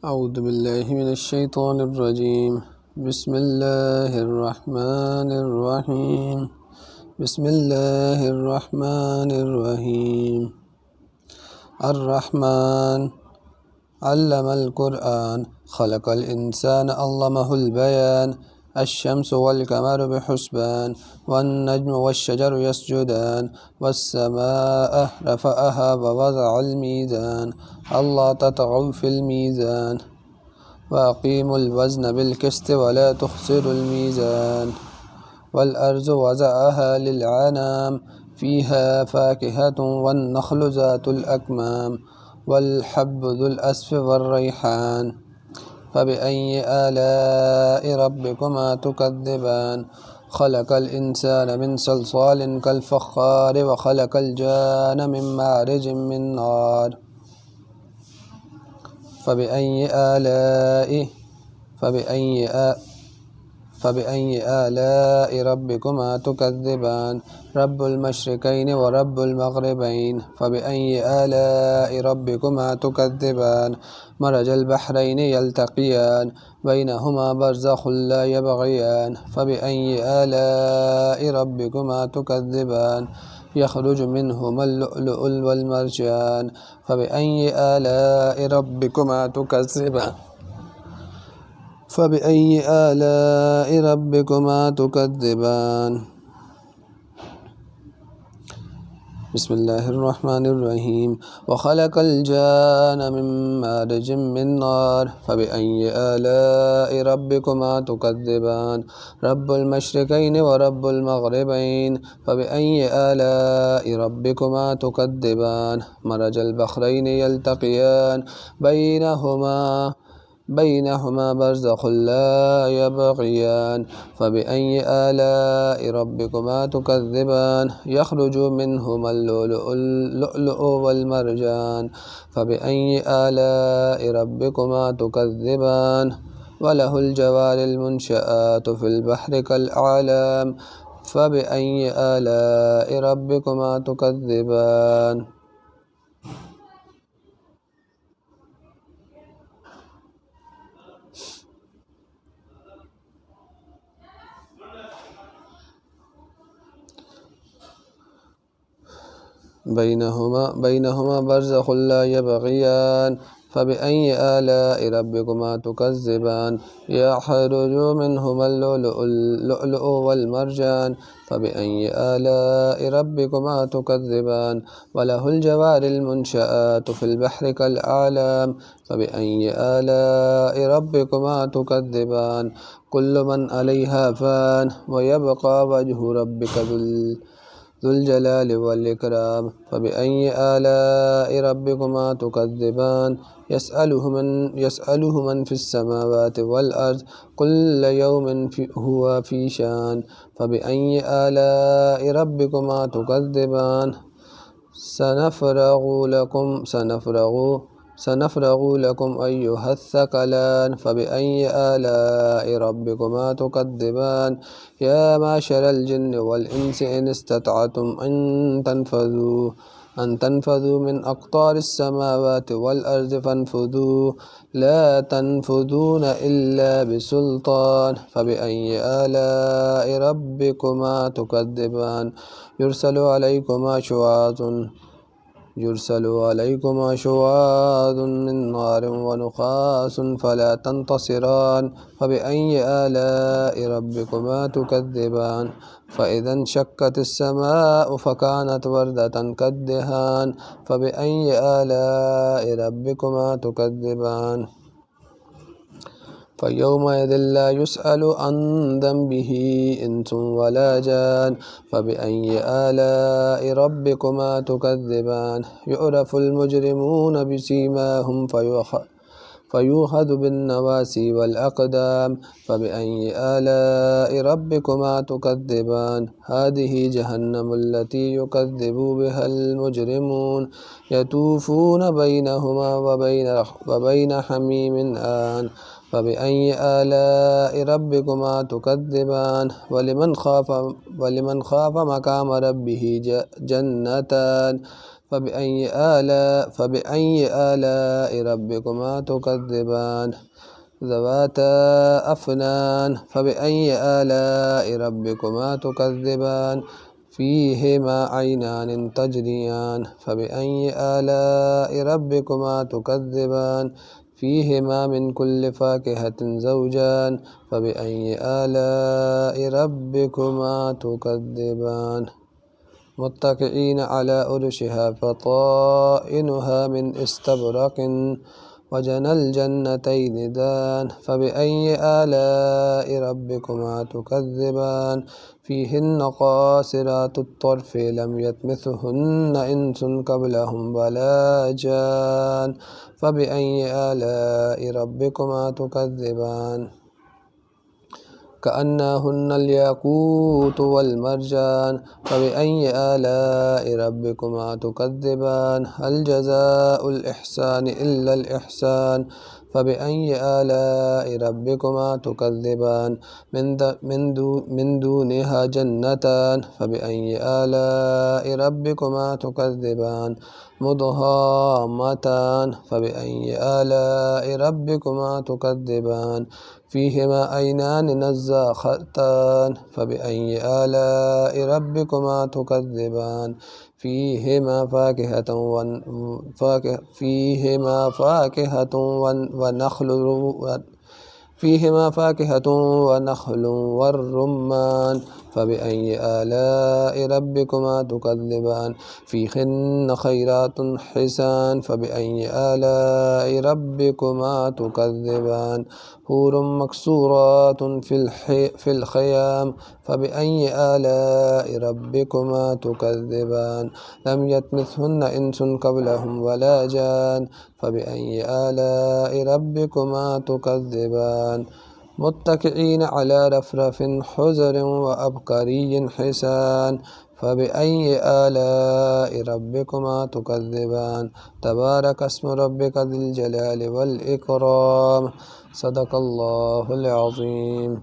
أعوذ بالله من الشيطان الرجيم. بسم الله الرحمن الرحيم. بسم الله الرحمن الرحيم. الرحمن علم القرآن، خلق الإنسان، علمه البيان. الشمس والقمر بحسبان، والنجم والشجر يسجدان، والسماء رفعها ووضع الميزان، ألا تطغوا في الميزان، وأقيموا الوزن بالقسط ولا تخسروا الميزان. والأرض وضعها للأنام، فيها فاكهة والنخل ذات الأكمام، والحب ذو العصف والريحان. فبأي آلاء ربكما تكذبان؟ خلق الإنسان من صلصال كالفخار، وخلق الجان من مارج من نار. فبأي آلاء ربكما تكذبان؟ رب المشرقين ورب المغربين. فبأي آلاء ربكما تكذبان؟ مرج البحرين يلتقيان، بينهما برزخ لا يبغيان. فبأي آلاء ربكما تكذبان؟ يخرج منهما اللؤلؤ والمرجان. فبأي آلاء ربكما تكذبان؟ فبأي آلاء ربكما تكذبان؟ بسم الله الرحمن الرحيم. وخلق الجان من مارج من نار. فبأي آلاء ربكما تكذبان؟ رب المشرقين ورب المغربين. فبأي آلاء ربكما تكذبان؟ مرج البحرين يلتقيان، بينهما برزخ لا يبغيان. فبأي آلاء ربكما تكذبان؟ يخرج منهما اللؤلؤ والمرجان. فبأي آلاء ربكما تكذبان؟ وله الجوار المنشآت في البحر كالأعلام. فبأي آلاء ربكما تكذبان؟ بينهما برزخ لا يبغيان. فبأي آلاء ربكما تكذبان؟ يخرج منهما اللؤلؤ والمرجان. فبأي آلاء ربكما تكذبان؟ وله الجوار المنشآت في البحر كالأعلام. فبأي آلاء ربكما تكذبان؟ كل من عليها فان، ويبقى وجه ربك ذو الجلال والإكرام. فبأي آلاء ربكما تكذبان؟ يسأله من في السماوات والأرض، كل يوم هو في شان. فبأي آلاء ربكما تكذبان؟ سنفرغ لكم أيها الثقلان. فبأي آلاء ربكما تكذبان؟ يا معشر الجن والإنس إن استطعتم أن تنفذوا من أقطار السماوات والأرض فانفذوا، لا تنفذون إلا بسلطان. فبأي آلاء ربكما تكذبان؟ يرسل عليكما شواظ من نار ونخاس فلا تنتصران. فبأي آلاء ربكما تكذبان؟ فإذا انشقت السماء فكانت وردة كالدهان. فبأي آلاء ربكما تكذبان؟ فيومئذ لا يسأل عن ذنبه إنس ولا جان. فبأي آلاء ربكما تكذبان؟ يعرف المجرمون بسيماهم فيؤخذ بالنواسي والأقدام. فبأي آلاء ربكما تكذبان؟ هذه جهنم التي يكذب بها المجرمون، يطوفون بينهما وبين حميم آن. فبأي آلاء ربكما تكذبان؟ ولمن خاف مقام ربه جنتان. فبأي آلاء ربكما تكذبان ذواتا أفنان فبأي آلاء ربكما تكذبان فيهما عينان تجريان فبأي آلاء ربكما تكذبان فيهما من كل فاكهة زوجان فبأي آلاء ربكما تكذبان متكئين على أرشها فطائنها من استبرق وجنى الجنتين دان فبأي آلاء ربكما تكذبان فيهن قاصرات الطرف لم يطمثهن إنس قبلهم ولا جان فبأي آلاء ربكما تكذبان كأنهن الياقوت والمرجان فبأي آلاء ربكما تكذبان هل جزاء الإحسان إلا الإحسان فبأي آلاء ربكما تكذبان من دونها جنتان فبأي آلاء ربكما تكذبان مدهامتان فبأي آلاء ربكما تكذبان فيهما عينان نزاختان فبأي آلاء ربكما تكذبان فيهما فاكهة ونخل والرمان فبأي آلاء ربكما تكذبان فيهن خيرات حسان فبأي آلاء ربكما تكذبان حور مقصورات في الخيام فبأي آلاء ربكما تكذبان لم يطمثهن إنس قبلهم ولا جان فبأي آلاء ربكما تكذبان متكئين على رفرف حزر وأبقري حسان فبأي آلاء ربكما تكذبان تبارك اسم ربك ذي الجلال والإكرام صدق الله العظيم.